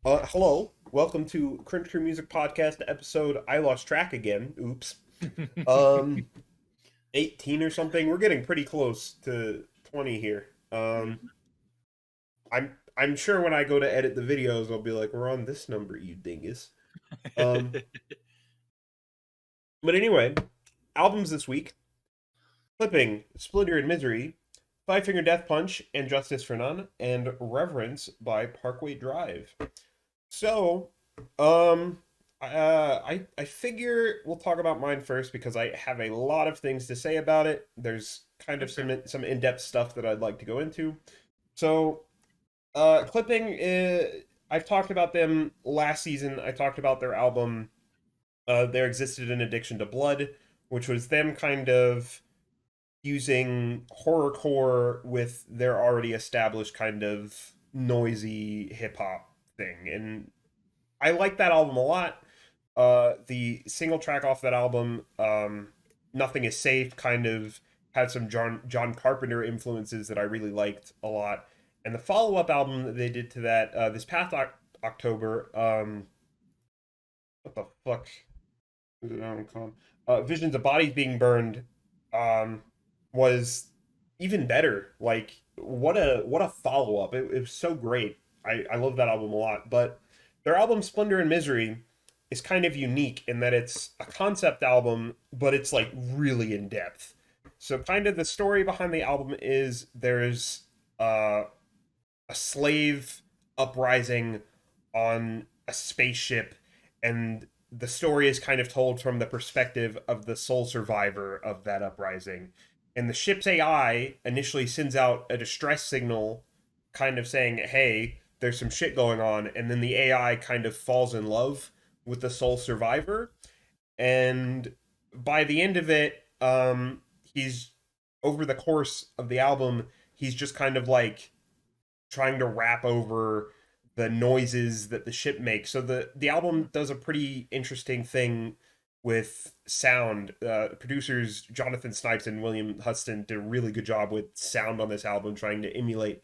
Hello. Welcome to Cringe Music Podcast episode I lost track again. Oops. Um 18 or something. We're getting pretty close to 20 here. I'm sure when I go to edit the videos I'll be like, we're on this number, you dingus. Um but anyway, albums this week. Clipping, Splendor and Misery, Five Finger Death Punch and Justice for None, and Reverence by Parkway Drive. So, I figure we'll talk about mine first because I have a lot of things to say about it. There's kind of some in-depth stuff that I'd like to go into. So, Clipping, I've talked about them last season. I talked about their album, There Existed an Addiction to Blood, which was them kind of using horrorcore with their already established kind of noisy hip hop thing. And I like that album a lot. The single track off that album, "Nothing Is Safe," kind of had some John Carpenter influences that I really liked a lot. And the follow up album that they did to that this past October, what the fuck is it called? Visions of Bodies Being Burned, um, was even better. Like what a follow up! It was so great. I love that album a lot. But their album Splendor and Misery is kind of unique in that it's a concept album, but it's like really in depth. So kind of the story behind the album is there's uh, a slave uprising on a spaceship, and the story is kind of told from the perspective of the sole survivor of that uprising. And the ship's AI initially sends out a distress signal, kind of saying, hey, there's some shit going on. And then the AI kind of falls in love with the sole survivor. And by the end of it, he's over the course of the album, he's just kind of like trying to rap over the noises that the ship makes. So the album does a pretty interesting thing with sound. Producers Jonathan Snipes and William Huston did a really good job with sound on this album, trying to emulate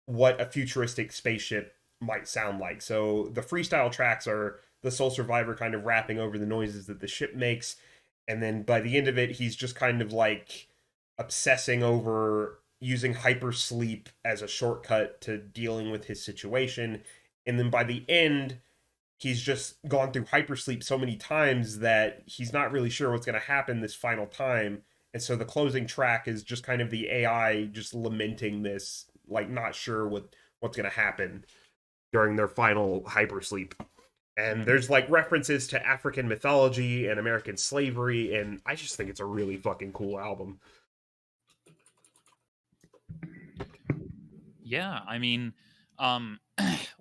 what a futuristic spaceship might sound like. So the freestyle tracks are the sole survivor kind of rapping over the noises that the ship makes, and then by the end of it, he's just kind of like obsessing over using hypersleep as a shortcut to dealing with his situation. And then by the end, he's just gone through hypersleep so many times that he's not really sure what's going to happen this final time. And so the closing track is just kind of the AI just lamenting this, like not sure what's going to happen during their final hypersleep. And there's like references to African mythology and American slavery, and I just think it's a really fucking cool album. Yeah, I mean, um,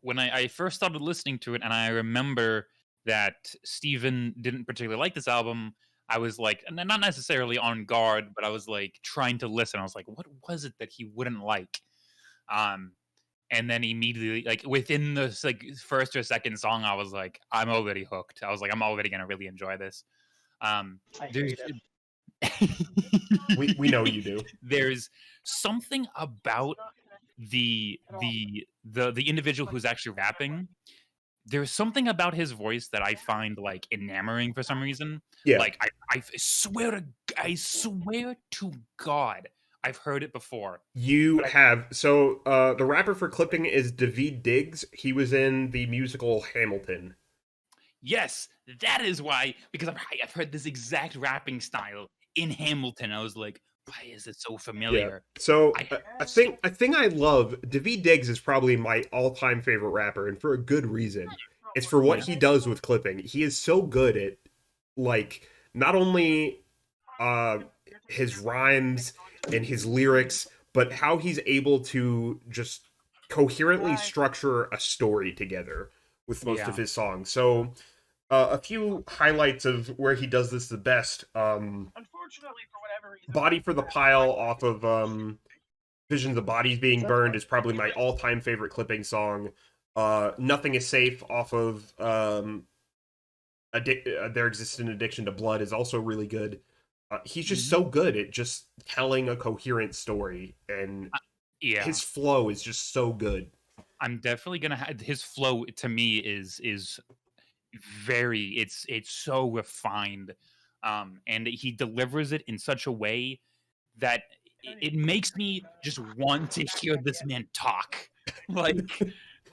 when I first started listening to it, and I remember that Steven didn't particularly like this album, I was like, not necessarily on guard, but I was like trying to listen. I was like, what was it that he wouldn't like? Um, and then immediately, like within the like first or second song, I was like, I'm already hooked. I was like, I'm already gonna really enjoy this. Um, I there's hate it. We know you do. there's something about the individual who's actually rapping. There's something about his voice that I find like enamoring for some reason. Yeah. Like I swear to God, I've heard it before. You But I have so the rapper for Clipping is David Diggs. He was in the musical Hamilton. yes, that is why, because I've heard this exact rapping style in Hamilton. I was like, why is it so Yeah. familiar? So I I think I love David Diggs is probably my all-time favorite rapper, and for a good reason. It's for what yeah. he does with Clipping. He is so good at like not only uh his rhymes and his lyrics, but how he's able to just coherently structure a story together with most of Yeah. his songs. So a few highlights of where he does this the best. Body for the Pile off of Visions of Bodies Being Burned is probably my all-time favorite Clipping song. Nothing is Safe off of There Exists an Addiction to Blood is also really good. He's just Mhm. so good at just telling a coherent story, and Yeah. his flow is just so good. I'm definitely gonna have his flow to me is very it's so refined, and he delivers it in such a way that it makes me just want to hear this man talk.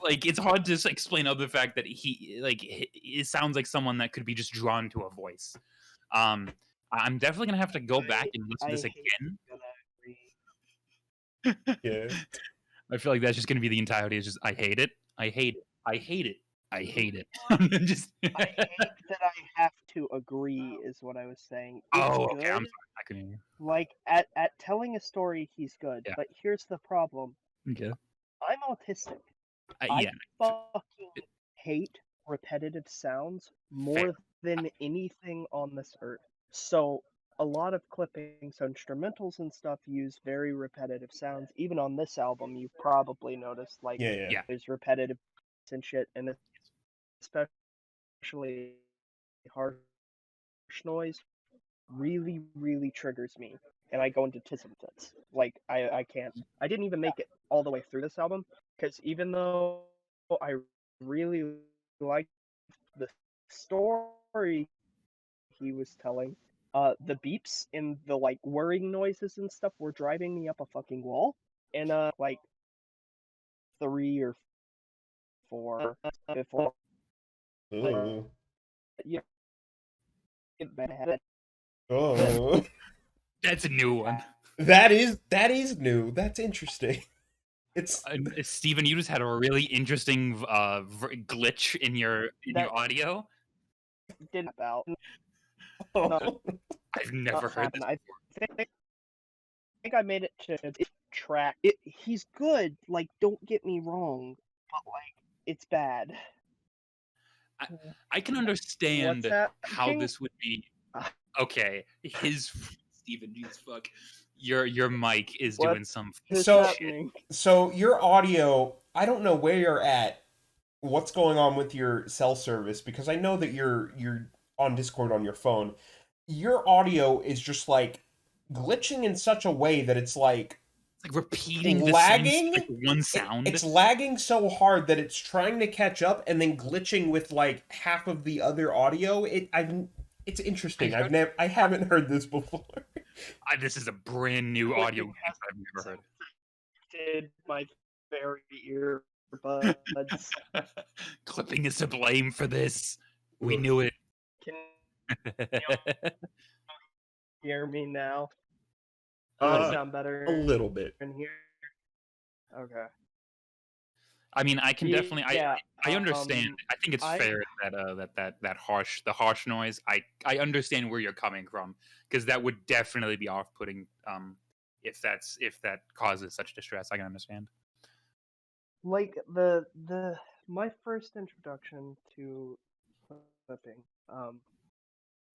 Like it's hard to explain other the fact that it sounds like someone that could be just drawn to a voice. I'm definitely gonna have to go back and listen I to this hate again. that I agree. Yeah. I feel like that's just gonna be the entirety. It's just I hate it. I hate it. I hate it. I hate it. Just I hate that I have to agree is what I was saying. It's oh, okay. I'm good. sorry. I couldn't hear Like at telling a story, he's good. you. But here's the problem. Yeah. Okay. I'm autistic. I Yeah. fucking hate repetitive sounds Fair. more than anything on this earth. So a lot of clippings, instrumentals and stuff use very repetitive sounds. Even on this album, you've probably noticed like Yeah, yeah. Yeah. there's repetitive and shit, and especially harsh noise really, really triggers me, and I go into tism fits. Like I can't. I didn't even make it all the way through this album because even though I really liked the story he was telling, the beeps and the like whirring noises and stuff were driving me up a fucking wall. And like 3 or 4 before Oh. you get bad. Oh. That's a new one. That is new. That's interesting. It's Steven, you just had a really interesting glitch in your That audio. didn't about. I've never heard this. I think I made it to track. He's good. Like, don't get me wrong, but like, it's bad. I can What's understand that? how this would be. Okay, his Steven, Jesus fuck, your mic is What doing some is So- shit. happening? so your audio, I don't know where you're at, what's going on with your cell service, because I know that you're on Discord on your phone. Your audio is just like glitching in such a way that it's like It's like repeating the lagging. same like one sound. It's lagging so hard that it's trying to catch up and then glitching with like half of the other audio. It's interesting. I haven't heard this before. This is a brand new audio Clicking glitch I've never heard. Did my very earbuds? Clipping is to blame for this. We Ugh. knew it. Can hear me now? Does it sound better A little bit. in here? Okay. I mean, I can definitely. Yeah, I understand. I think it's I- fair that the harsh noise. I understand where you're coming from because that would definitely be off-putting. If that causes such distress, I can understand. Like my first introduction to clipping,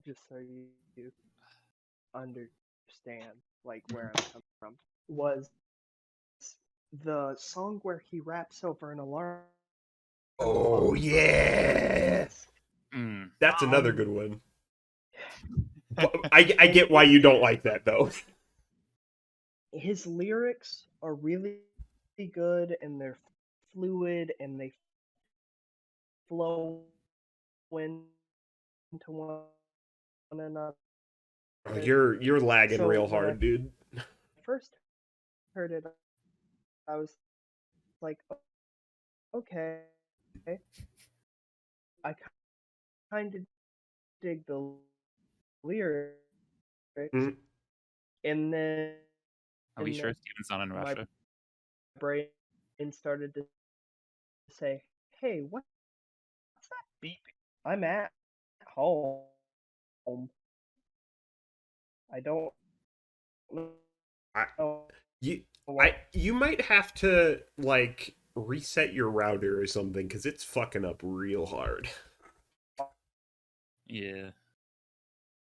just so you understand like where I'm coming from, was the song where he raps over an alarm. Oh yeah, Mm. that's another good one. I get why you don't like that though. His lyrics are really good and they're fluid and they flow into one another. You're lagging So real when hard, dude. First heard it, I was like, okay, I kind of dig the lyrics, Mm. and then Are we and sure then Steven's not in my Russia? brain started to say, "Hey, what's that beeping? I'm at home. I don't know You what." you might have to like reset your router or something because it's fucking up real hard. Yeah.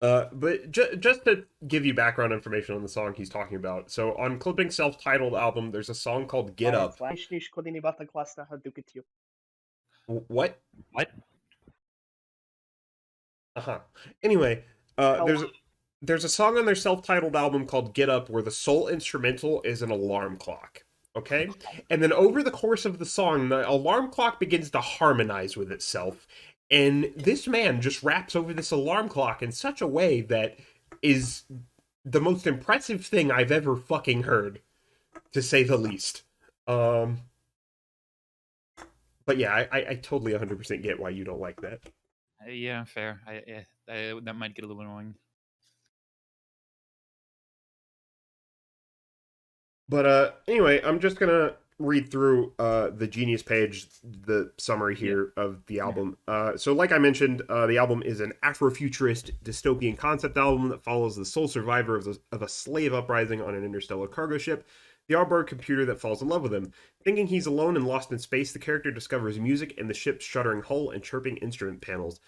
But just to give you background information on the song he's talking about. So on Clipping's self-titled album, there's a song called "Get Up." What? What? Uh-huh. Anyway, there's a song on their self-titled album called "Get Up" where the sole instrumental is an alarm clock. Okay? And then over the course of the song, the alarm clock begins to harmonize with itself. And this man just raps over this alarm clock in such a way that is the most impressive thing I've ever fucking heard, to say the least. Um, but yeah, I totally 100% get why you don't like that. Yeah, fair. That might get a little annoying. But anyway, I'm just gonna read through the Genius page, the summary Yeah. here of the album. So, like I mentioned, the album is an Afrofuturist dystopian concept album that follows the sole survivor of a slave uprising on an interstellar cargo ship, the onboard computer that falls in love with him. Thinking he's alone and lost in space, the character discovers music in the ship's shuddering hull and chirping instrument panels.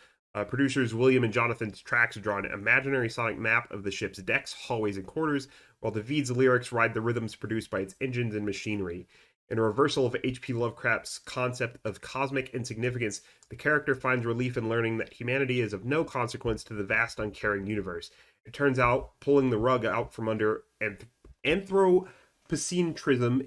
Producers William and Jonathan's tracks draw an imaginary sonic map of the ship's decks, hallways, and quarters, while David's lyrics ride the rhythms produced by its engines and machinery. In a reversal of H.P. Lovecraft's concept of cosmic insignificance, the character finds relief in learning that humanity is of no consequence to the vast, uncaring universe. It turns out pulling the rug out from under anthropocentrism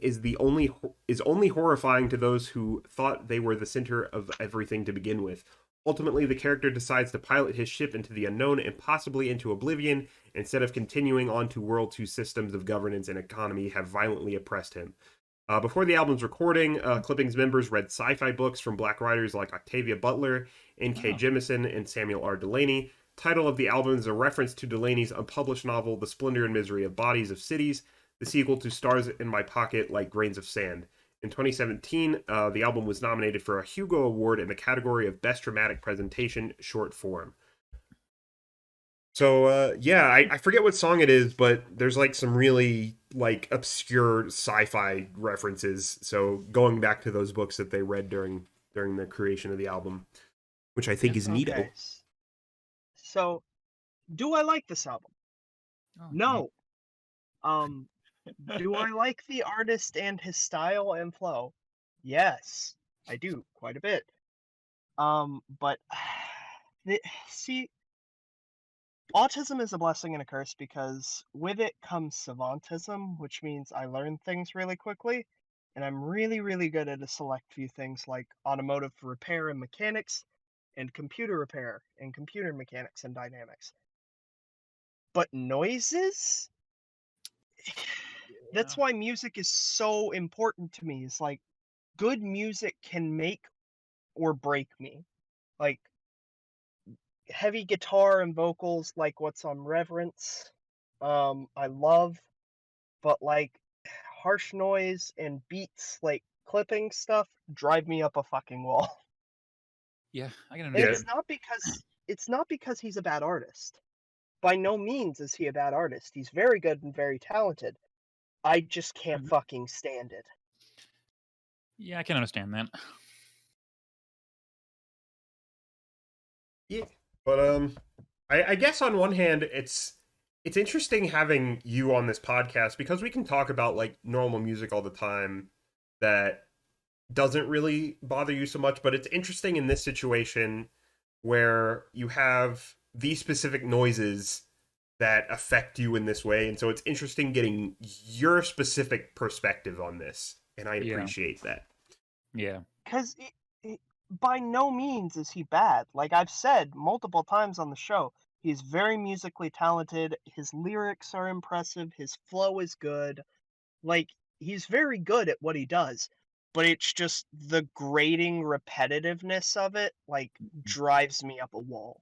is only horrifying to those who thought they were the center of everything to begin with. Ultimately, the character decides to pilot his ship into the unknown and possibly into oblivion instead of continuing on to worlds whose systems of governance and economy have violently oppressed him. Before the album's recording, Clipping's members read sci-fi books from black writers like Octavia Butler, N.K. Oh. Jemisin, and Samuel R. Delany. Title of the album is a reference to Delany's unpublished novel, The Splendor and Misery of Bodies of Cities, the sequel to Stars in My Pocket Like Grains of Sand. In 2017, the album was nominated for a Hugo Award in the category of Best Dramatic Presentation Short Form. So yeah, I forget what song it is, but there's like some really like obscure sci-fi references. So going back to those books that they read during the creation of the album, which I think is neato. Okay. So, do I like this album? Oh, No. Do I like the artist and his style and flow? Yes, I do quite a bit. But see, autism is a blessing and a curse because with it comes savantism, which means I learn things really quickly, and I'm really, really good at a select few things like automotive repair and mechanics, and computer repair and computer mechanics and dynamics. But noises? That's why music is so important to me. It's like good music can make or break me. Like heavy guitar and vocals like what's on Reverence, I love, but like harsh noise and beats like clipping stuff drive me up a fucking wall. Yeah, I can And Yeah. understand. it's not because he's a bad artist. By no means is he a bad artist. He's very good and very talented. I just can't fucking stand it. Yeah, I can understand that. Yeah, but I guess on one hand, it's interesting having you on this podcast because we can talk about like normal music all the time that doesn't really bother you so much, but it's interesting in this situation where you have these specific noises that affect you in this way, and so it's interesting getting your specific perspective on this, and I Yeah. appreciate that. Yeah. Because by no means is he bad. Like I've said multiple times on the show, he's very musically talented. His lyrics are impressive. His flow is good. Like he's very good at what he does. But it's just the grating repetitiveness of it, like, drives me up a wall.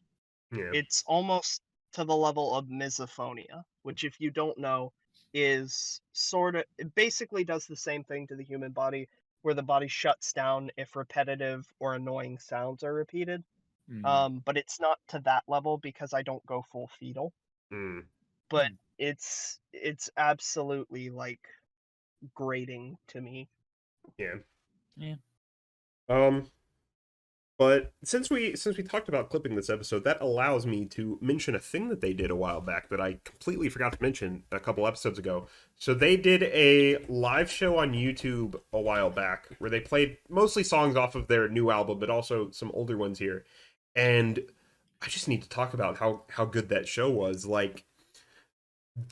Yeah. It's almost to the level of misophonia, which, if you don't know, is sort of it basically does the same thing to the human body, where the body shuts down if repetitive or annoying sounds are repeated. But it's not to that level because I don't go full fetal. Mm. But it's absolutely like grating to me. Yeah. Yeah. Um, but since we talked about clipping this episode, that allows me to mention a thing that they did a while back that I completely forgot to mention a couple episodes ago. So they did a live show on YouTube a while back where they played mostly songs off of their new album, but also some older ones here. And I just need to talk about how good that show was. Like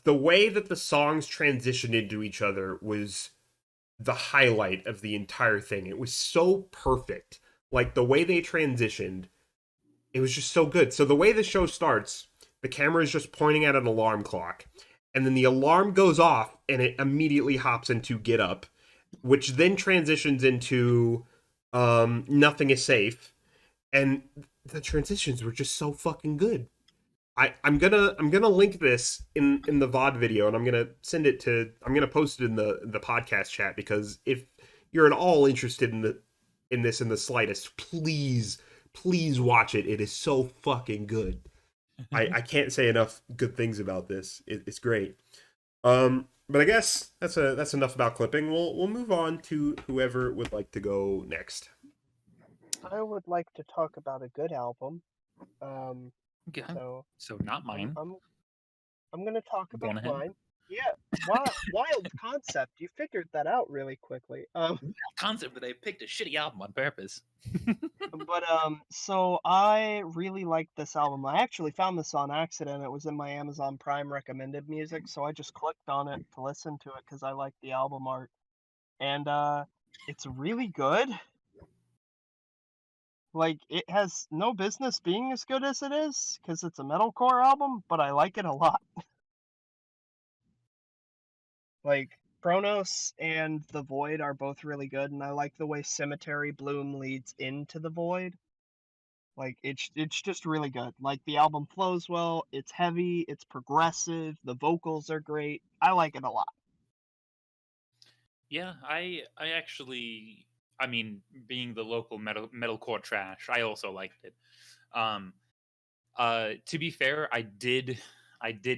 the way that the songs transitioned into each other was the highlight of the entire thing. It was so perfect. Like the way they transitioned, it was just so good. So the way the show starts, the camera is just pointing at an alarm clock, and then the alarm goes off and it immediately hops into Get Up, which then transitions into Nothing is Safe, and the transitions were just so fucking good. I'm gonna link this in the VOD video, and I'm gonna post it in the podcast chat, because if you're at all interested in this in the slightest, please watch it. It is so fucking good. I can't say enough good things about this. It's great. But I guess that's enough about clipping. We'll move on to whoever would like to go next. I would like to talk about a good album. Um, Okay. so So not I'm mine. I'm I'm gonna talk Going about ahead. mine. Yeah, wild concept. You figured that out really quickly. Concept that I picked a shitty album on purpose. So I really liked this album. I actually found this on accident. It was in my Amazon Prime recommended music, so I just clicked on it to listen to it because I liked the album art. And it's really good. Like, it has no business being as good as it is because it's a metalcore album, but I like it a lot. Like, Chronos and The Void are both really good, and I like the way Cemetery Bloom leads into The Void. Like, it's just really good. Like, the album flows well, it's heavy, it's progressive, the vocals are great. I like it a lot. Yeah, I actually, I mean, being the local metalcore trash, I also liked it. Um, to be fair, I did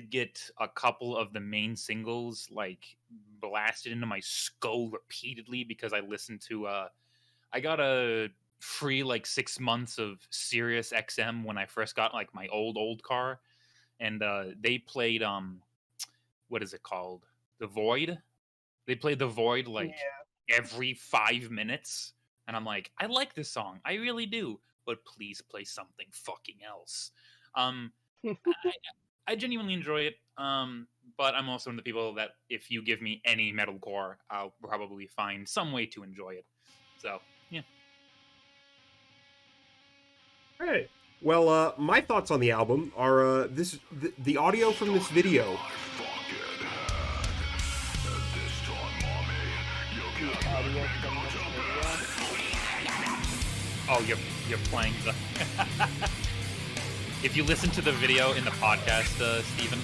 get a couple of the main singles like blasted into my skull repeatedly because I listened to I got a free like 6 months of Sirius XM when I first got like my old car, and they played what is it called? The Void. They played The Void like Yeah. every 5 minutes, and I'm like, I like this song, I really do, but please play something fucking else. Um, I genuinely enjoy it. But I'm also one of the people that if you give me any metalcore, I'll probably find some way to enjoy it. So yeah. All right. Well, my thoughts on the album are the audio from this video. The audio from this video. Oh, you're playing the. If you listen to the video in the podcast, Steven,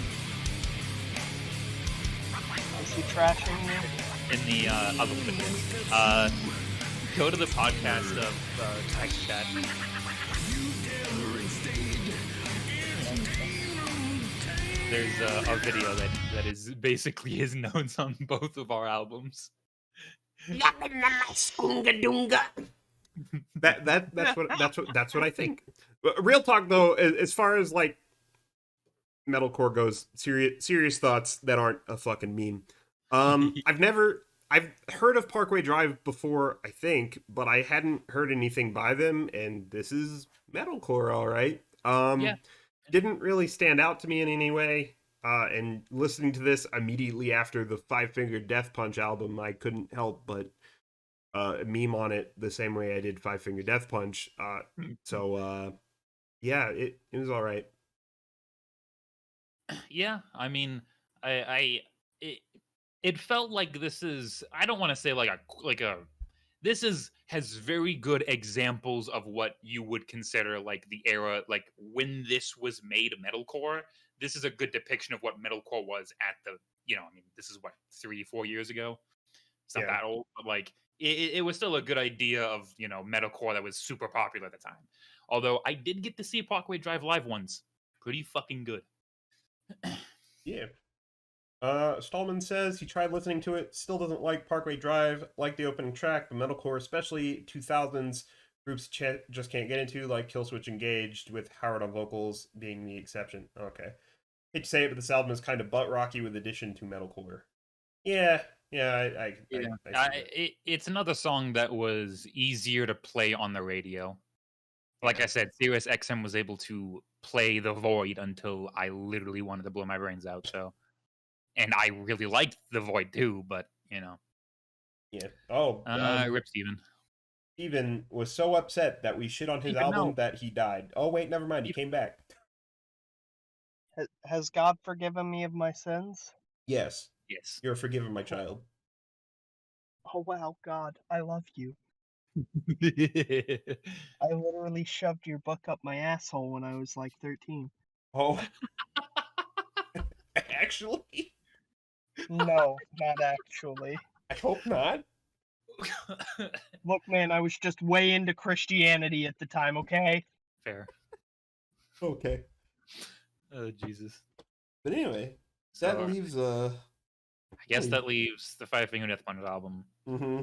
Is he trashing me? in the other go to the podcast of text chat. There's a video that is basically his notes on both of our albums. That's what I think. But real talk though, as far as like metalcore goes, serious thoughts that aren't a fucking meme. I've heard of Parkway Drive before, I think, but I hadn't heard anything by them, and this is metalcore, all right. Yeah. Didn't really stand out to me in any way. And listening to this immediately after the Five Finger Death Punch album, I couldn't help but meme on it the same way I did Five Finger Death Punch. Yeah, it was all right. Yeah, I mean, it felt like this is, I don't want to say like a this has very good examples of what you would consider like the era, like when this was made metalcore. This is a good depiction of what metalcore was at the, I mean, this is what, 3-4 years ago. It's not Yeah. that old, but like it was still a good idea of metalcore that was super popular at the time. Although I did get to see Parkway Drive live once, pretty fucking good. Yeah. Stallman says he tried listening to it, still doesn't like Parkway Drive, like the opening track, but metalcore, especially 2000s groups just can't get into, like Killswitch Engaged, with Howard on vocals being the exception. Okay. Hate to say it, but this album is kind of butt rocky with addition to metalcore. Yeah, I see that. It's another song that was easier to play on the radio. Like I said, Sirius XM was able to play The Void until I literally wanted to blow my brains out. So, and I really liked The Void too, but Yeah. Oh, Rip Steven. Steven was so upset that we shit on his Steven, album no. that he died. Oh wait, never mind. He came back. Has God forgiven me of my sins? Yes, Yes. you're forgiven, my child. Oh wow, God, I love you. I literally shoved your book up my asshole when I was like 13. Oh, actually, No, not actually. I hope not. Look, man, I was just way into Christianity at the time, okay? Fair. Okay, Oh, Jesus. but anyway, So, that leaves I guess that leaves the Five Finger Death Punch album. Mm-hmm.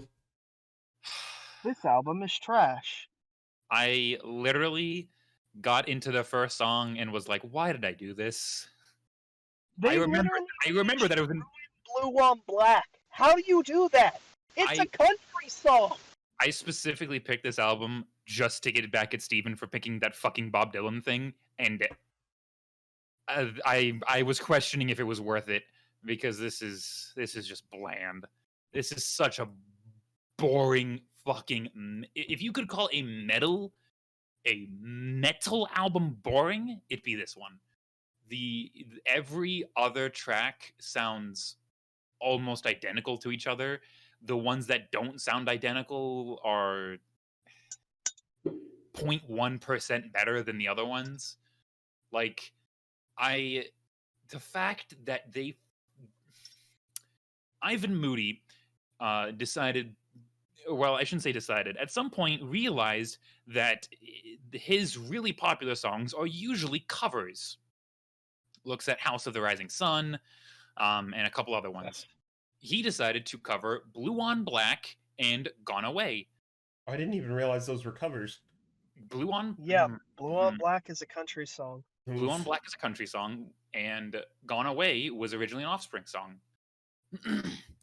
This album is trash. I literally got into the first song and was like, why did I do this? I remember that it was in, Blue on Black. How do you do that? It's a country song. I specifically picked this album just to get it back at Steven for picking that fucking Bob Dylan thing, and I was questioning if it was worth it because this is just bland. This is such a boring fucking. If you could call a metal album boring, it'd be this one. Every other track sounds almost identical to each other. The ones that don't sound identical are 0.1% better than the other ones. Like, the fact that Ivan Moody decided, well, I shouldn't say decided, at some point realized that his really popular songs are usually covers. Looks at House of the Rising Sun, and a couple other ones. He decided to cover Blue on Black and Gone Away. I didn't even realize those were covers. Blue on Black is a country song. Blue on Black is a country song, and Gone Away was originally an Offspring song.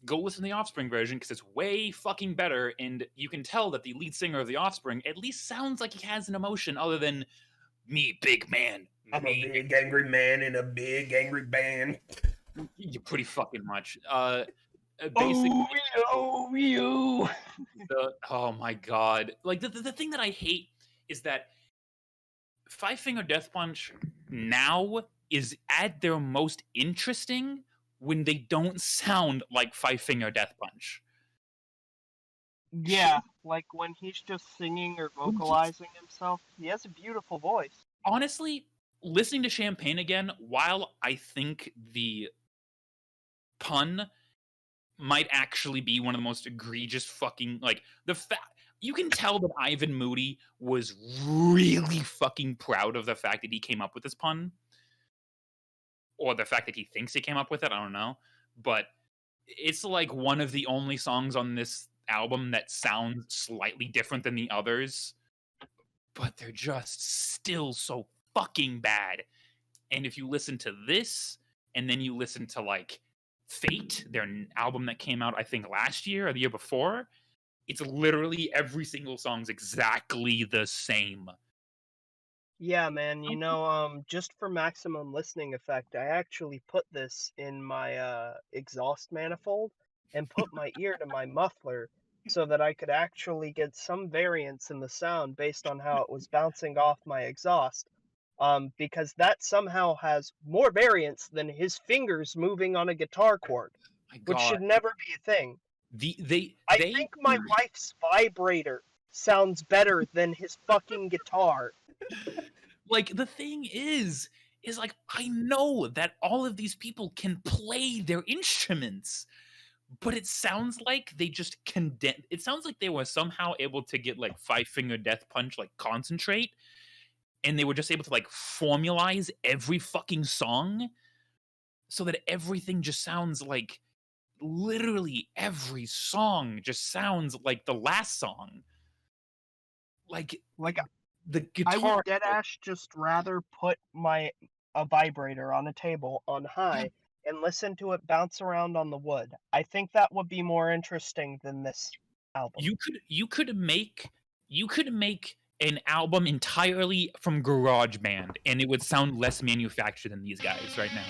Go listen to the Offspring version because it's way fucking better, and you can tell that the lead singer of the Offspring at least sounds like he has an emotion other than me, big man. I'm a big angry man in a big angry band. You're pretty fucking much. Basically, oh my god! Like the thing that I hate is that Five Finger Death Punch now is at their most interesting when they don't sound like Five Finger Death Punch. Yeah, like when he's just singing or vocalizing himself. He has a beautiful voice. Honestly, listening to Champagne again, while I think the pun might actually be one of the most egregious fucking, like, you can tell that Ivan Moody was really fucking proud of the fact that he came up with this pun. Or the fact that he thinks he came up with it, I don't know. But it's like one of the only songs on this album that sounds slightly different than the others. But they're just still so fucking bad. And if you listen to this, and then you listen to, like, Fate, their album that came out, I think, last year or the year before, it's literally every single song's exactly the same. Yeah, man, just for maximum listening effect, I actually put this in my exhaust manifold and put my ear to my muffler so that I could actually get some variance in the sound based on how it was bouncing off my exhaust. Because that somehow has more variance than his fingers moving on a guitar chord, which should never be a thing. I think my wife's vibrator sounds better than his fucking guitar. Like, the thing is like, I know that all of these people can play their instruments, but it sounds like they just it sounds like they were somehow able to get, like, Five Finger Death Punch, like, concentrate, and they were just able to, like, formalize every fucking song so that everything just sounds like, literally every song just sounds like the last song. Like the guitar. I would deadass just rather put a vibrator on a table on high and listen to it bounce around on the wood. I think that would be more interesting than this album. You could make an album entirely from GarageBand, and it would sound less manufactured than these guys right now.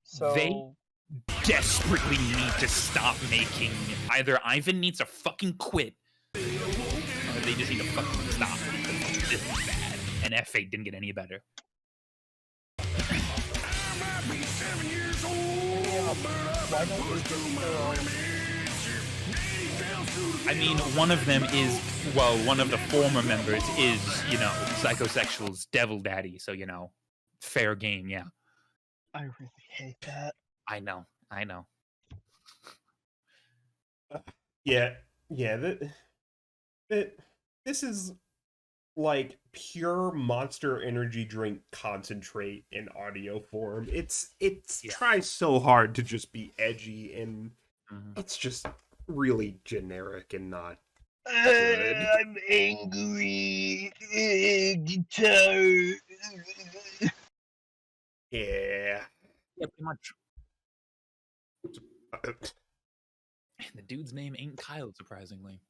So desperately need to stop making. Either Ivan needs to fucking quit, or they just need to fucking stop. This is bad, and F8 didn't get any better. Why don't we just I mean, one of them is, well, one of the former members is, Psychosexual's devil daddy, so, fair game, yeah. I really hate that. I know. Yeah. This is like pure Monster Energy drink concentrate in audio form. It's tries so hard to just be edgy, and it's just really generic and not good. I'm angry. Guitar. Yeah. Yeah, pretty much. The dude's name ain't Kyle, surprisingly.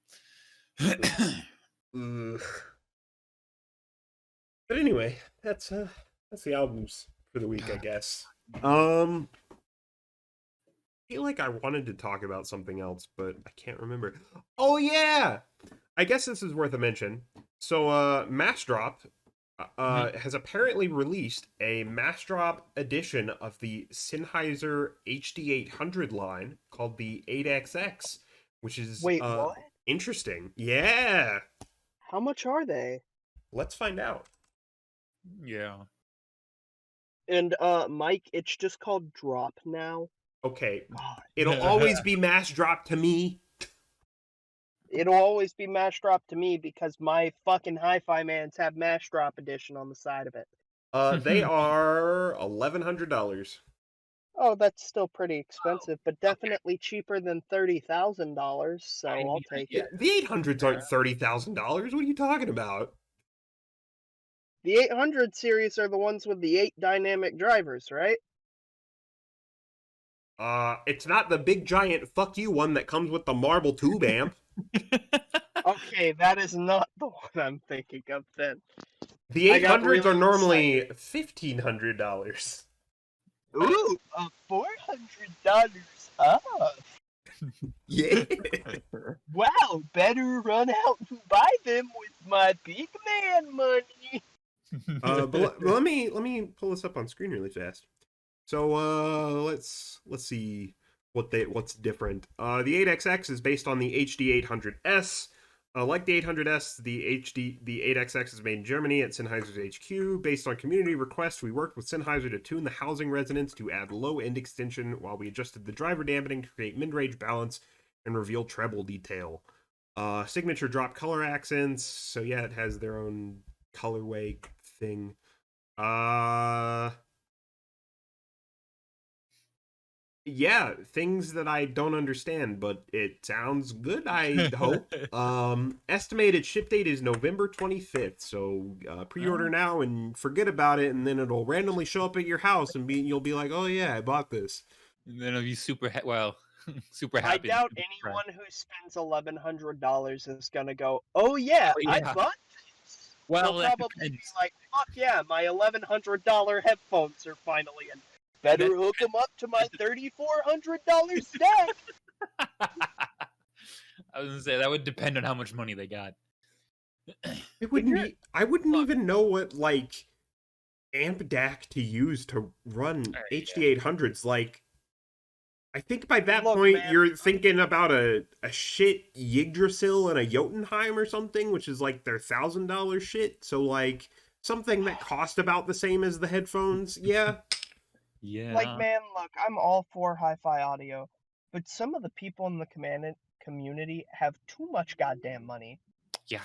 Ugh. But anyway, that's the albums for the week, I guess. I feel like I wanted to talk about something else, but I can't remember. Oh yeah, I guess this is worth a mention. So, Massdrop has apparently released a Massdrop edition of the Sennheiser HD800 line called the 8XX, which is what? Interesting. Yeah, How much are they? let's find out. Yeah. And Mike, it's just called Drop now. Okay, God. it'll always be Massdrop to me. It'll always be Mash Drop to me because my fucking Hi-Fi Mans have Mash Drop edition on the side of it. They are $1,100. Oh, that's still pretty expensive, but definitely cheaper than $30,000. So I'll take it. The 800s aren't $30,000. What are you talking about? The 800 series are the ones with the 8 dynamic drivers, right? It's not the big giant fuck you one that comes with the marble tube amp. Okay, that is not the one I'm thinking of then. The I got 800s really are normally $1,500. Ooh, $400 off. Yeah. Wow, better run out and buy them with my big man money. But let me pull this up on screen really fast. So let's see what's different. The 8XX is based on the HD800S. Like the 800S, the 8XX is made in Germany at Sennheiser's HQ. Based on community requests, we worked with Sennheiser to tune the housing resonance to add low-end extension while we adjusted the driver dampening to create mid-range balance and reveal treble detail. Signature drop color accents. So yeah, it has their own colorway thing. Yeah, things that I don't understand, but it sounds good, I hope. Estimated ship date is November 25th, so pre-order now and forget about it, and then it'll randomly show up at your house, and you'll be like, oh yeah, I bought this. And then it'll be super super happy. I doubt anyone who spends $1,100 is gonna go, oh yeah, I bought this. Well, They'll probably be like, fuck yeah, my $1,100 headphones are finally in. Better hook them up to my $3,400 stack. I was gonna say that would depend on how much money they got. I wouldn't even know what like amp DAC to use to run HD800s. Like, I think by that point you're thinking about a shit Yggdrasil and a Jotunheim or something, which is like their $1,000 shit. So like something that cost about the same as the headphones. Yeah. Yeah. Like, man, look, I'm all for hi-fi audio, but some of the people in the community have too much goddamn money. Yeah.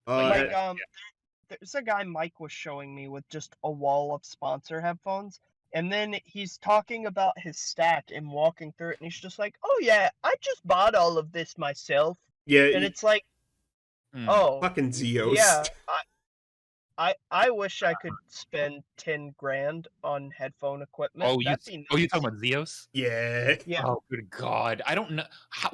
There's a guy Mike was showing me with just a wall of sponsor headphones, and then he's talking about his stack and walking through it, and he's just like, oh yeah, I just bought all of this myself. Yeah. And it's like, oh. Fucking Zeos. Yeah. I wish I could spend 10 grand on headphone equipment. Oh, you talking about Zeos? Yeah. Yeah. Oh, good God. I don't know.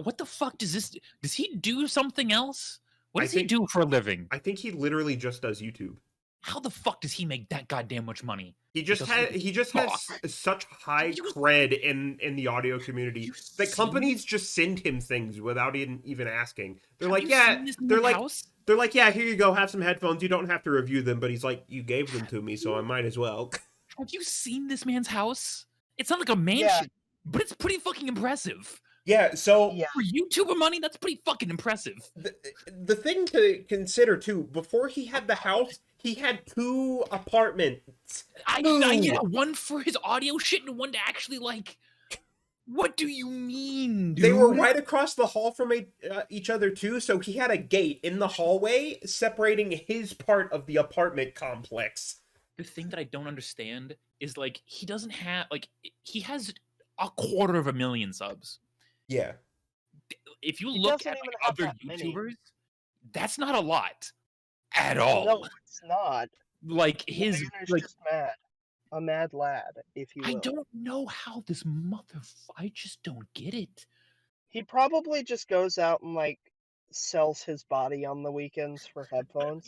What the fuck does this... Does he do something else? What does he do for a living? I think he literally just does YouTube. How the fuck does he make that goddamn much money? He just has such high cred in the audio community that companies just send him things without even asking. They're like, yeah, they're like, yeah, here you go, have some headphones. You don't have to review them, but he's like, you gave them to me, so I might as well. Have you seen this man's house? It's not like a mansion, but it's pretty fucking impressive. Yeah, so for YouTuber money, that's pretty fucking impressive. The thing to consider too, before he had the house, he had 2 apartments. Yeah, one for his audio shit and one to actually like. What do you mean, dude? They were right across the hall from each other too, so he had a gate in the hallway separating his part of the apartment complex. The thing that I don't understand is like he doesn't have he has 250,000 subs. Yeah. If you look at like, other YouTubers, that's not a lot at all. No, it's not. Like his like just mad. A mad lad, if you will. I don't know how this I just don't get it. He probably just goes out and like sells his body on the weekends for headphones.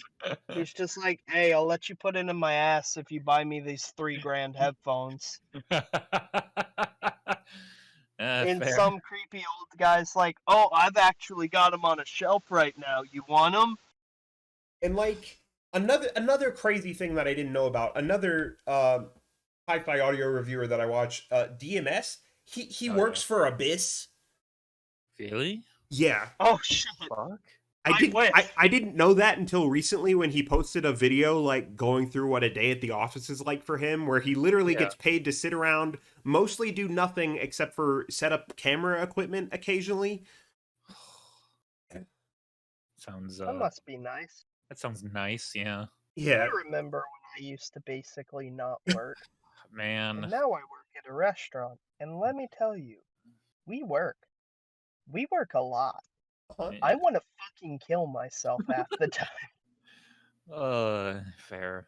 He's just like, hey, I'll let you put it in my ass if you buy me these $3,000 headphones. And fair. some creepy old guy's like, oh, I've actually got them on a shelf right now. You want them? And like another crazy thing that I didn't know about, another hi-fi audio reviewer that I watch, DMS, he works for Abyss. Really? Yeah. Oh shit. Fuck. I didn't know that until recently when he posted a video like going through what a day at the office is like for him, where he literally gets paid to sit around, mostly do nothing except for set up camera equipment occasionally. Sounds that must be nice. That sounds nice, yeah. Yeah. I remember when I used to basically not work. Man. And now I work at a restaurant, and let me tell you, we work. We work a lot. I want to fucking kill myself half the time. Fair.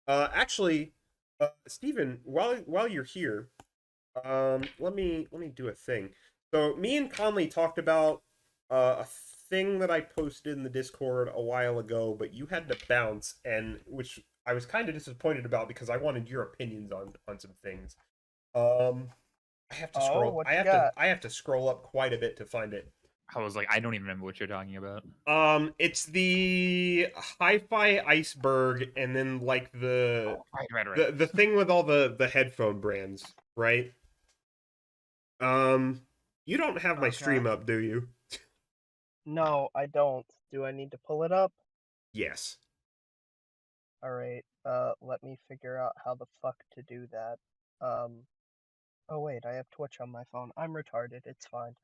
Actually, Steven, while you're here, let me do a thing. So me and Conley talked about a thing that I posted in the Discord a while ago, but you had to bounce, and which I was kind of disappointed about because I wanted your opinions on some things. I have to scroll. I have to scroll up quite a bit to find it. I was like, I don't even remember what you're talking about. It's the hi-fi iceberg, and then like the right. the thing with all the headphone brands, right? You don't have my stream up, do you? No, I don't. Do I need to pull it up? Yes. All right. Let me figure out how the fuck to do that. Oh wait, I have Twitch on my phone. I'm retarded. It's fine.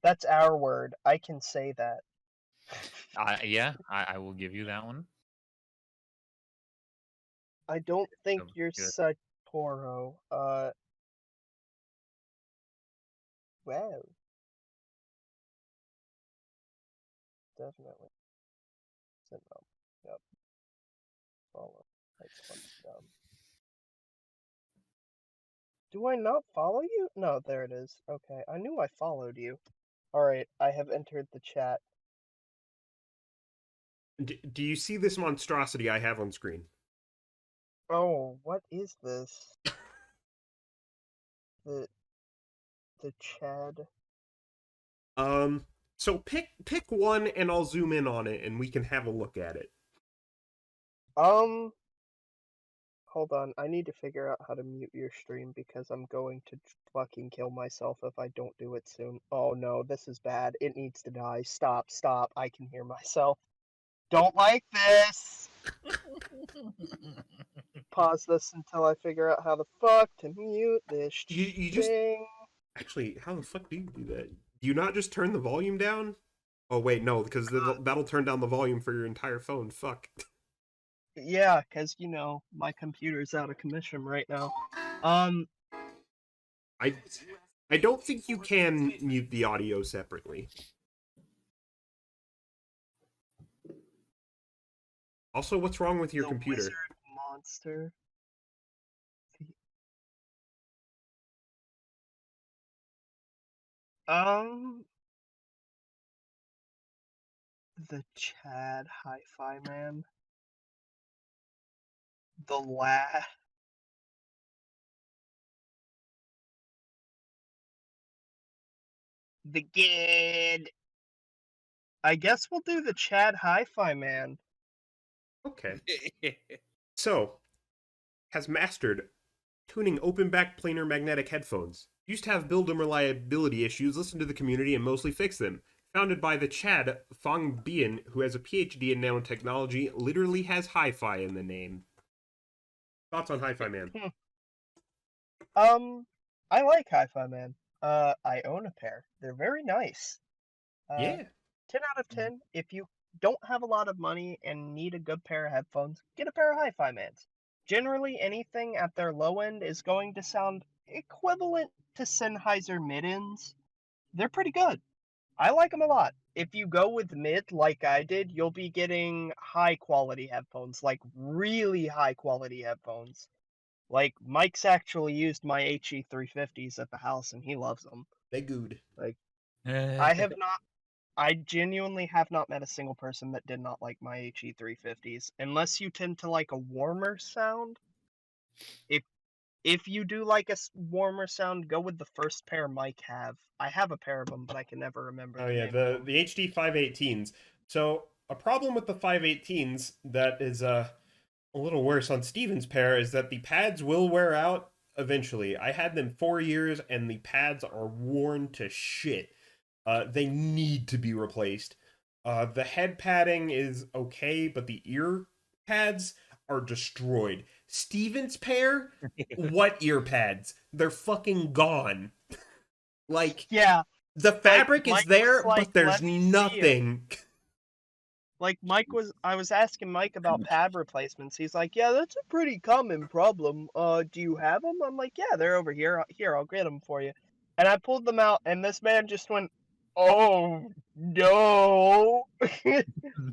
That's our word. I can say that. Yeah, I will give you that one. I don't think you're Saitoro. Well. Definitely. Syndrome. Yep. Follow. Do I not follow you? No, there it is. Okay, I knew I followed you. Alright, I have entered the chat. Do you see this monstrosity I have on screen? Oh, what is this? The Chad. So pick one and I'll zoom in on it and we can have a look at it. Hold on, I need to figure out how to mute your stream because I'm going to fucking kill myself if I don't do it soon. Oh no, this is bad. It needs to die. Stop, I can hear myself. Don't like this! Pause this until I figure out how the fuck to mute this you just Actually, how the fuck do you do that? Do you not just turn the volume down? Oh wait, no, because that'll turn down the volume for your entire phone. Fuck. Yeah, because, you know, my computer's out of commission right now. I don't think you can mute the audio separately. Also, what's wrong with your computer? Wizard monster. The Chad Hi-Fi Man. The lad. The Gid. I guess we'll do the Chad Hi-Fi Man. Okay. So, has mastered tuning open back planar magnetic headphones. Used to have build-in reliability issues, listened to the community, and mostly fixed them. Founded by the Chad Fong Bien, who has a PhD in nanotechnology, literally has hi-fi in the name. Thoughts on Hi-Fi Man? I like Hi-Fi Man. I own a pair. They're very nice. Yeah. 10 out of 10. If you don't have a lot of money and need a good pair of headphones, get a pair of Hi-Fi Mans. Generally, anything at their low end is going to sound equivalent to Sennheiser mid-ends. They're pretty good. I like them a lot. If you go with mid like I did, you'll be getting high quality headphones, like really high quality headphones. Like Mike's actually used my HE350s at the house and he loves them. They good. Like I have not I genuinely have not met a single person that did not like my HE350s, unless you tend to like a warmer sound. If if you do like a warmer sound, go with the first pair Mike have. I have a pair of them, but I can never remember Oh the yeah, name of them. the HD 518s. So a problem with the 518s that is a little worse on Steven's pair is that the pads will wear out eventually. I had them 4 years and the pads are worn to shit. They need to be replaced. The head padding is okay, but the ear pads are destroyed. Steven's pair, what ear pads? They're fucking gone. Like Yeah, the like fabric is Mike was there, like, but there's "Let me see 'em." nothing. Like I was asking Mike about pad replacements. He's like, "Yeah, that's a pretty common problem. Do you have them?" I'm like, "Yeah, they're over here. Here, I'll get them for you." And I pulled them out, and this man just went, "Oh no!"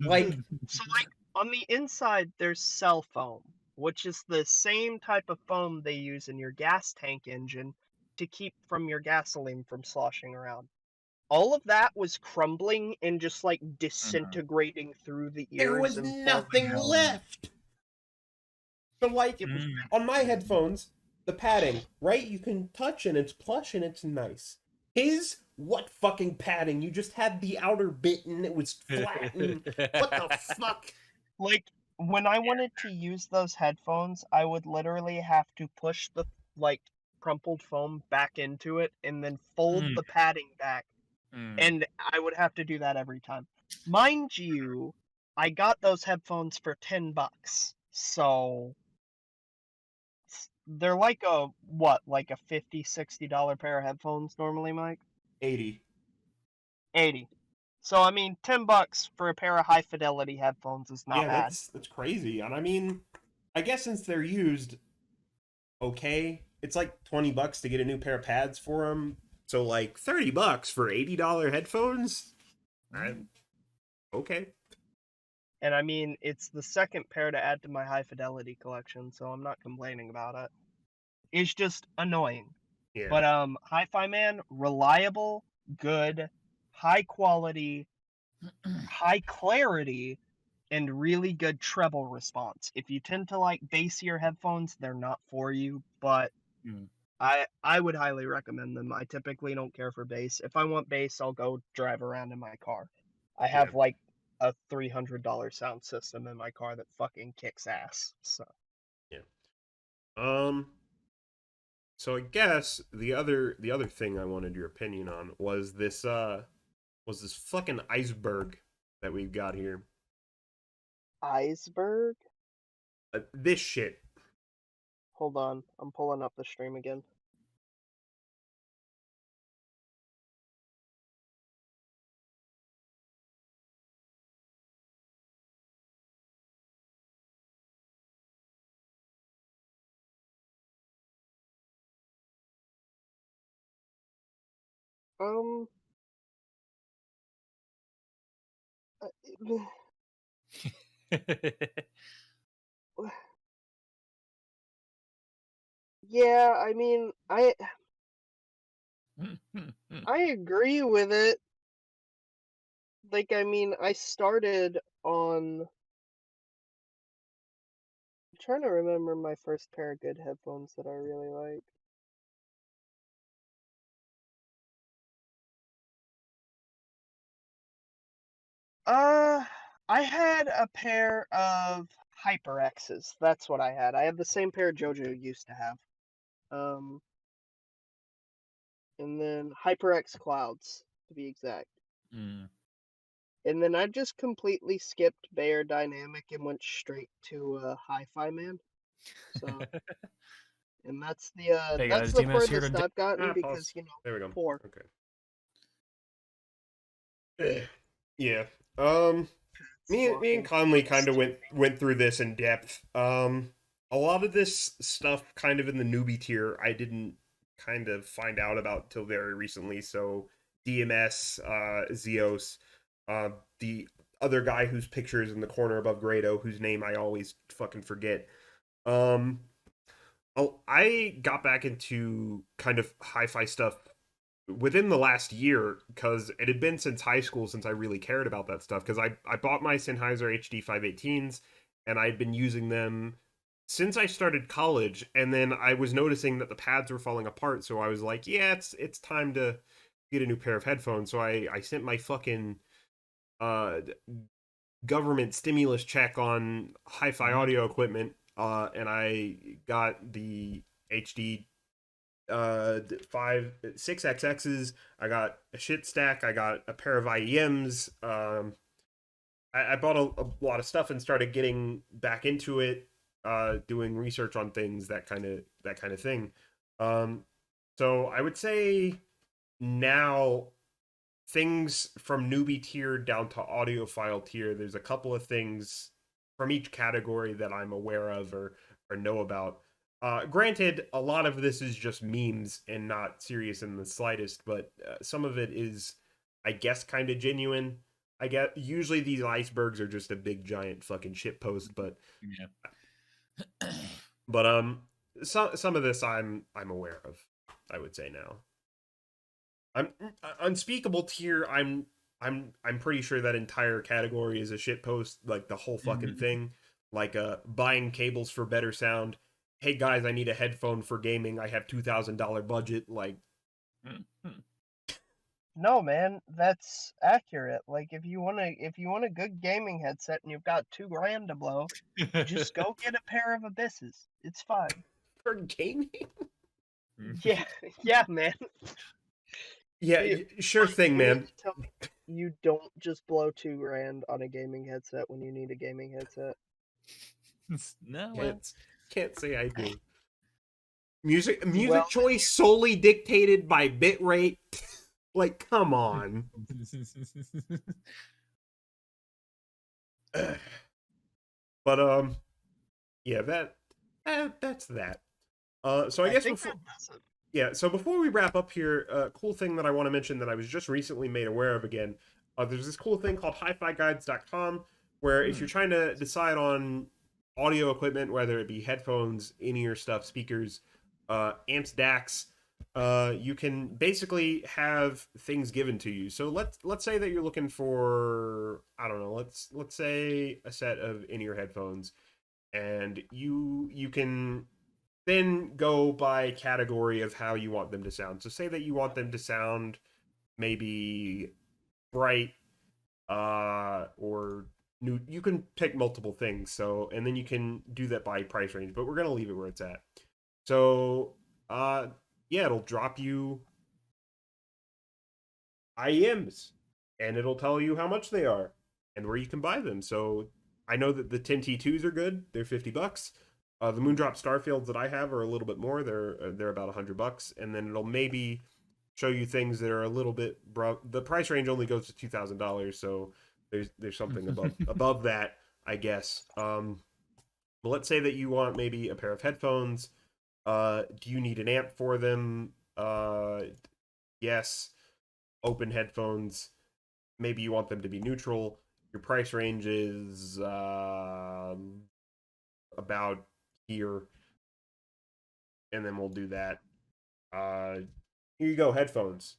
Like So like on the inside, there's cell foam, which is the same type of foam they use in your gas tank engine to keep from your gasoline from sloshing around. All of that was crumbling and just like disintegrating through the there ears was and falling nothing out. left. So like It was on my headphones, the padding, right? You can touch and it's plush and it's nice. His what fucking padding? You just had the outer bit and it was flat. And what the fuck? like when I wanted to use those headphones, I would literally have to push the like crumpled foam back into it and then fold the padding back, and I would have to do that every time. Mind you, I got those headphones for $10. So they're like a what, like a $50-$60 pair of headphones normally, Mike? 80. 80. So I mean, $10 for a pair of high fidelity headphones is not Yeah, bad. that's crazy. And I mean, I guess since they're used, okay, it's like $20 to get a new pair of pads for them. So like $30 for $80 headphones. Okay. And I mean, it's the second pair to add to my high fidelity collection, so I'm not complaining about it. It's just annoying. Yeah. But Hi-Fi Man, reliable, good, high quality, high clarity, and really good treble response. If you tend to like bassier headphones, they're not for you, but I would highly recommend them. I typically don't care for bass. If I want bass, I'll go drive around in my car. I have Yeah. like a $300 sound system in my car that fucking kicks ass. So Yeah. Um. So I guess the other thing I wanted your opinion on was this fucking iceberg that we've got here. iceberg. This shit. Hold on, I'm pulling up the stream again. Um, yeah, I mean, I agree with it, like, I mean, I started on. I'm trying to remember my first pair of good headphones that I really liked. Uh, I had a pair of HyperX's. That's what I had. I had the same pair JoJo used to have. Um, and then HyperX Clouds, to be exact. Mm. And then I just completely skipped Bayer Dynamic and went straight to Hi-Fi Man. So, and Hey that's guys, the DMS here furthest to. I've gotten Pause. because There we go. poor. Okay. Yeah. Um. Me and Conley kind of went through this in depth. A lot of this stuff kind of in the newbie tier I didn't kind of find out about till very recently. So DMS, Zeos, the other guy whose picture is in the corner above Grado, whose name I always fucking forget. Um, I got back into kind of hi-fi stuff within the last year because it had been since high school since I really cared about that stuff because I bought my Sennheiser HD 518s and I'd been using them since I started college, and then I was noticing that the pads were falling apart, so I was like, yeah, it's time to get a new pair of headphones. So I sent my fucking uh government stimulus check on hi-fi audio equipment, and I got the HD 6XXs. I got a shit stack. I got a pair of IEMs. I bought a lot of stuff and started getting back into it, doing research on things, that kind of thing. Um, so I would say now things from newbie tier down to audiophile tier. There's a couple of things from each category that I'm aware of or know about. Granted, a lot of this is just memes and not serious in the slightest, but some of it is, I guess, kind of genuine. I get usually these icebergs are just a big giant fucking shit post, but Yeah. but some of this I'm aware of. I would say now. I'm unspeakable tier. I'm pretty sure that entire category is a shit post, like the whole fucking thing. Like buying cables for better sound. Hey guys, I need a headphone for gaming. I have $2,000 budget. Like, No, man, that's accurate. Like if you want a good gaming headset and you've got $2 grand to blow, just go get a pair of Abysses. It's fine. for gaming? Yeah, yeah, man. Yeah, sure Like, thing, you mean man. to tell me you don't just blow $2 grand on a gaming headset when you need a gaming headset? No, well. Can't say I do. Music Well, choice solely dictated by bitrate. Like, come on. But yeah, that's that. So I guess think before, that does it. yeah, so before we wrap up here, a cool thing that I want to mention that I was just recently made aware of again. There's this cool thing called HiFiGuides.com where if you're trying to decide on audio equipment, whether it be headphones, in-ear stuff, speakers, amps, DACs, you can basically have things given to you. So let's say that you're looking for, I don't know, let's say a set of in-ear headphones, and you can then go by category of how you want them to sound. So say that you want them to sound maybe bright, or new. You can pick multiple things. So and then you can do that by price range. But we're gonna leave it where it's at. So yeah, it'll drop you IEMs, and it'll tell you how much they are and where you can buy them. So I know that the 10T2s are good. They're $50. The Moondrop Starfields that I have are a little bit more. They're about $100, and then it'll maybe show you things that are a little bit the price range only goes to $2,000, so there's something above that, I guess. But let's say that you want maybe a pair of headphones. Do you need an amp for them? Yes. Open headphones. Maybe you want them to be neutral. Your price range is about here, and then we'll do that. Here you go, headphones.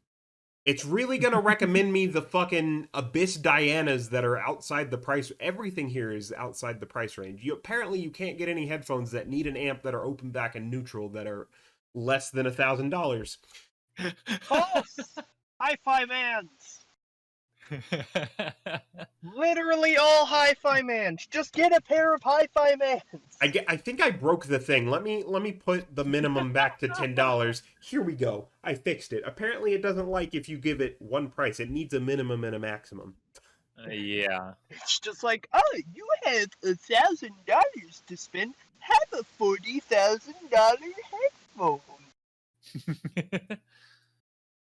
It's really gonna recommend me the fucking Abyss Dianas that are outside the price. Everything here is outside the price range. Apparently you can't get any headphones that need an amp that are open back and neutral that are less than $1,000. False! Hi-Fi mans! Literally all hi-fi mans. Just get a pair of hi-fi mans. I think I broke the thing. Let me put the minimum back to $10. Here we go. I fixed it. Apparently it doesn't like if you give it one price. It needs a minimum and a maximum. Yeah. It's just like, oh, you have $1,000 to spend. Have a $40,000 headphone.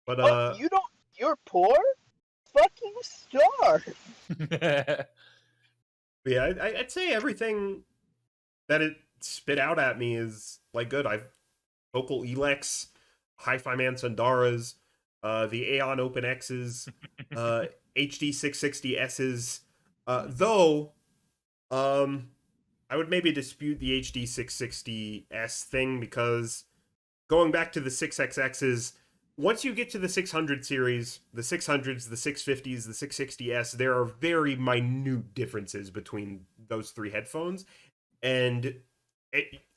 But Oh, you don't. You're poor. Fucking starve. yeah, I'd say everything that it spit out at me is like good. I've Vocal Elex, Hi-Fi Man Sundaras, the Aeon Open X's, HD 660S's. Though, I would maybe dispute the HD 660S thing because going back to the 6XX's, once you get to the 600 series, the 600s, the 650s, the 660S, there are very minute differences between those three headphones, and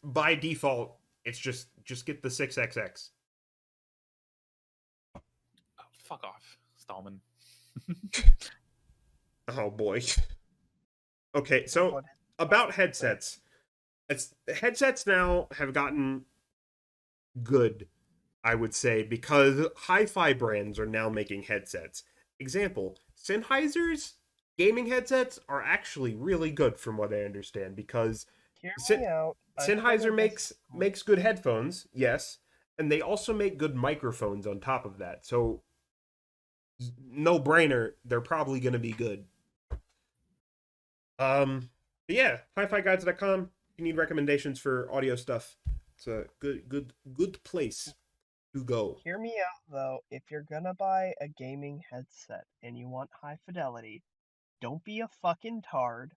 by default, it's just get the 6XX. Oh, fuck off, Stallman. Oh boy. Okay, so about headsets. Headsets now have gotten good, I would say, because hi-fi brands are now making headsets. Example, Sennheiser's gaming headsets are actually really good from what I understand because Hear me out. Sennheiser makes good headphones, yes, and they also make good microphones on top of that. So no brainer, they're probably going to be good. But yeah, HiFiGuides.com. If you need recommendations for audio stuff, it's a good place to go. Hear me out though. If you're gonna buy a gaming headset and you want high fidelity, don't be a fucking tard.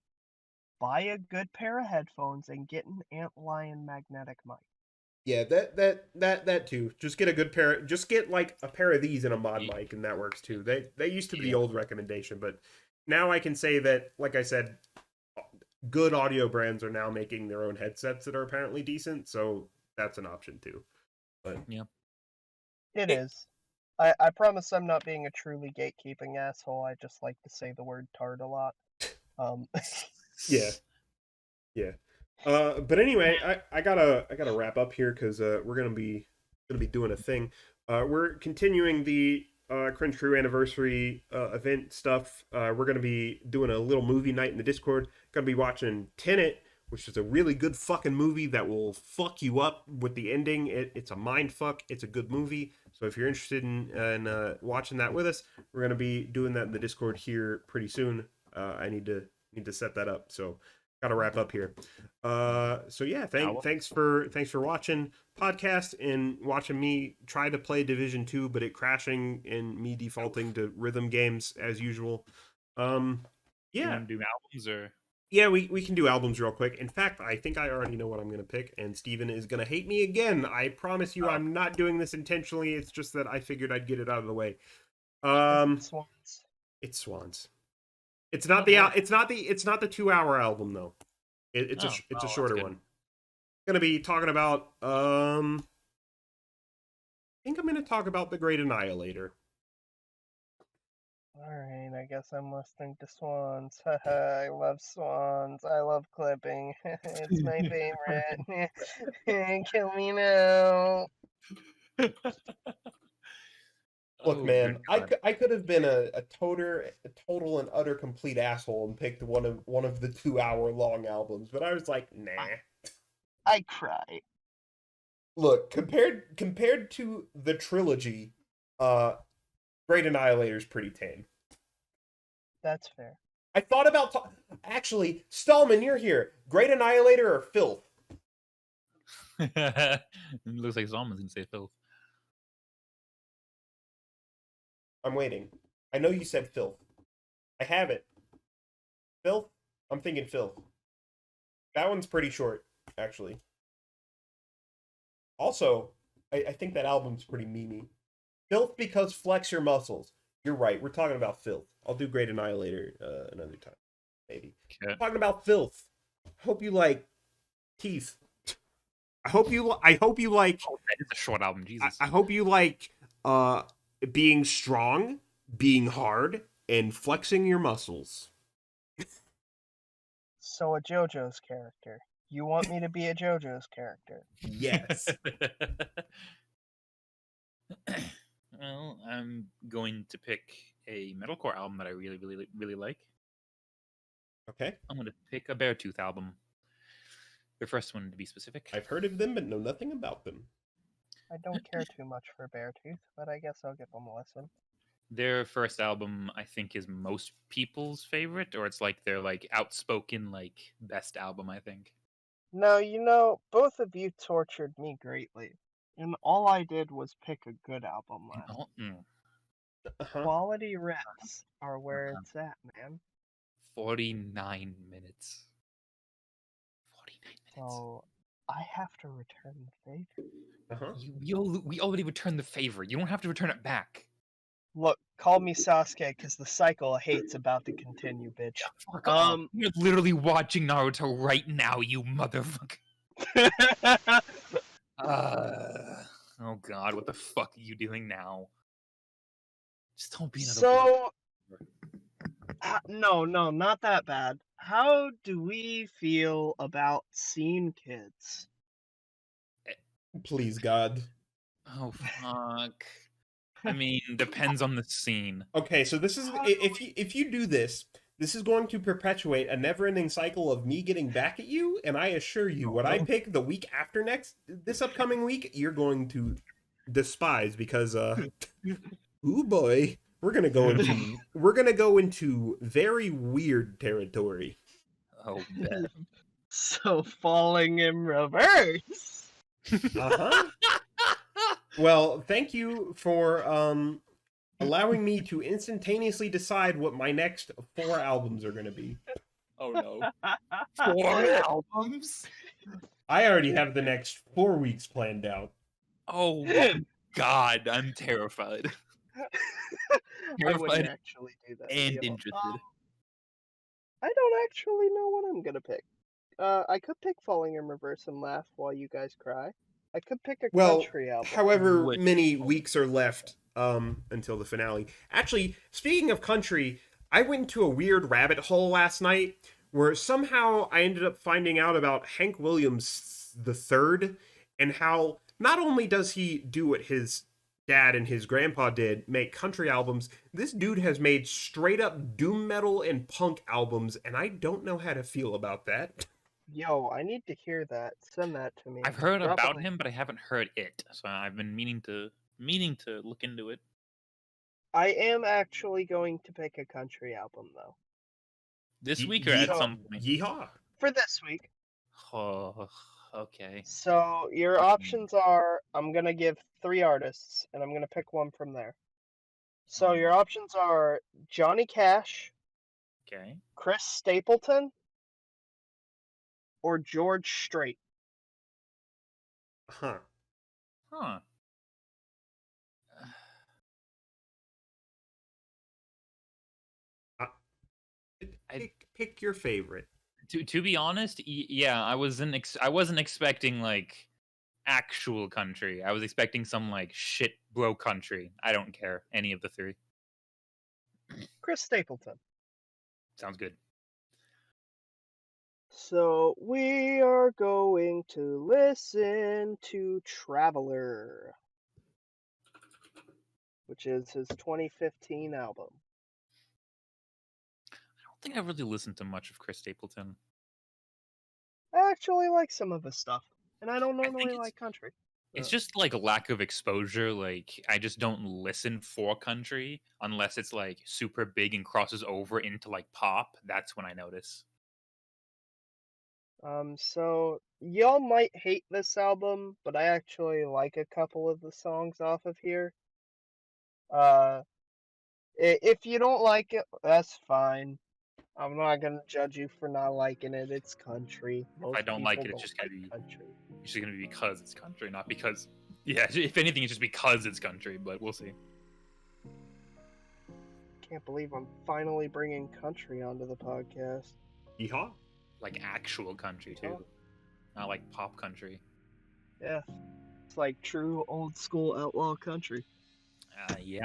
Buy a good pair of headphones and get an Antlion magnetic mic. Yeah, that too. Just get a good pair. Just get like a pair of these and a mod mic, and that works too. They used to be the old recommendation, but now I can say that, like I said, good audio brands are now making their own headsets that are apparently decent, so that's an option too. But yeah, it is. I promise I'm not being a truly gatekeeping asshole. I just like to say the word tard a lot. Yeah. But anyway, I gotta wrap up here because we're gonna be doing a thing. We're continuing the Cringe Crew anniversary event stuff. We're gonna be doing a little movie night in the Discord. Gonna be watching Tenet, which is a really good fucking movie that will fuck you up with the ending. It's a mind fuck. It's a good movie. So if you're interested in watching that with us, we're gonna be doing that in the Discord here pretty soon. I need to set that up. So gotta wrap up here. So yeah, thanks for watching podcast and watching me try to play Division 2, but it crashing and me defaulting to rhythm games as usual. Yeah. You want to do albums or? Yeah, we can do albums real quick. In fact, I think I already know what I'm going to pick, and Steven is going to hate me again. I promise you I'm not doing this intentionally. It's just that I figured I'd get it out of the way. Swans. It's Swans. It's not the 2-hour album though. It's a shorter one. Going to be talking about I think I'm going to talk about The Great Annihilator. Alright, I guess I'm listening to Swans. Haha, I love Swans. I love clipping. It's my favorite. Kill me now. Look, man, I could have been a total and utter complete asshole and picked one of the 2-hour long albums, but I was like, nah. I cry. Look, compared to the trilogy, Great Annihilator's pretty tame. That's fair. I thought about actually, Stallman, you're here. Great Annihilator or Filth? It looks like Stallman's gonna say Filth. I'm waiting. I know you said Filth. I have it. Filth? I'm thinking Filth. That one's pretty short, actually. Also, I think that album's pretty memey. Filth because flex your muscles. You're right. We're talking about filth. I'll do Great Annihilator another time, maybe. Okay. Talking about filth. Hope you like teeth. I hope you like. Oh, that is a short album, Jesus. I hope you like being strong, being hard, and flexing your muscles. So a JoJo's character. You want me to be a JoJo's character? Yes. Well, I'm going to pick a metalcore album that I really, really, really like. Okay. I'm going to pick a Beartooth album. The first one, to be specific. I've heard of them, but know nothing about them. I don't care too much for Beartooth, but I guess I'll give them a listen. Their first album, I think, is most people's favorite, or it's like their like outspoken like best album, I think. No, you know, both of you tortured me greatly, and all I did was pick a good album last. Oh, Uh-huh. Quality reps are where it's at, man. 49 minutes. 49 minutes. So I have to return the favor. Uh-huh. We already returned the favor. You don't have to return it back. Look, call me Sasuke, because the cycle of hate's about to continue, bitch. Fuck off. You're literally watching Naruto right now, you motherfucker. Oh god, what the fuck are you doing now? Just don't be another. So, no, not that bad. How do we feel about scene kids? Please, God. Oh fuck. I mean, depends on the scene. Okay, so this is if you do this, this is going to perpetuate a never-ending cycle of me getting back at you, and I assure you, what I pick the week after next, this upcoming week, you're going to despise because ooh boy, we're gonna go into very weird territory. Oh, bet. So falling in reverse. Uh-huh. Well, thank you for allowing me to instantaneously decide what my next 4 albums are going to be. Oh no. 4 albums? I already have the next 4 weeks planned out. Oh my god, I'm terrified. I wouldn't actually do that. And interested. I don't actually know what I'm gonna pick. I could pick Falling in Reverse and laugh while you guys cry. I could pick a country album. However many weeks are left until the finale. Actually, speaking of country, I went into a weird rabbit hole last night where somehow I ended up finding out about Hank Williams III and how not only does he do what his dad and his grandpa did, make country albums, this dude has made straight up doom metal and punk albums, and I don't know how to feel about that. Yo, I need to hear that. Send that to me. I've heard about him, but I haven't heard it. So I've been meaning to look into it. I am actually going to pick a country album though. This week or at some point? Yeehaw. For this week. Oh, okay. So your options are, I'm gonna give 3 artists, and I'm gonna pick one from there. So your options are Johnny Cash, Okay. Chris Stapleton, or George Strait. Huh. Pick your favorite. To be honest, yeah, I wasn't expecting like actual country. I was expecting some like shit bro country. I don't care any of the 3. Chris Stapleton. Sounds good. So we are going to listen to Traveler, which is his 2015 album. I don't think I've really listened to much of Chris Stapleton. I actually like some of his stuff, and I don't normally like country. It's just like a lack of exposure. Like I just don't listen for country unless it's like super big and crosses over into like pop. That's when I notice. So y'all might hate this album, but I actually like a couple of the songs off of here. If you don't like it, that's fine. I'm not gonna judge you for not liking it. It's country. If I don't like it, it's don't just gonna be country. It's just gonna be because it's country, not because Yeah, if anything, it's just because it's country, but we'll see. Can't believe I'm finally bringing country onto the podcast. Yeehaw. Like actual country too, not like pop country. Yeah, it's like true old school outlaw country. Yeah.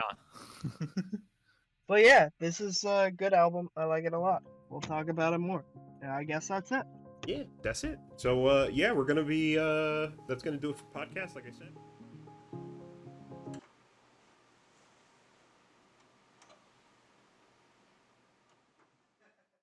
But yeah, this is a good album. I like it a lot. We'll talk about it more. And I guess that's it. Yeah, that's it. So yeah, we're gonna be that's gonna do it for podcast, like I said.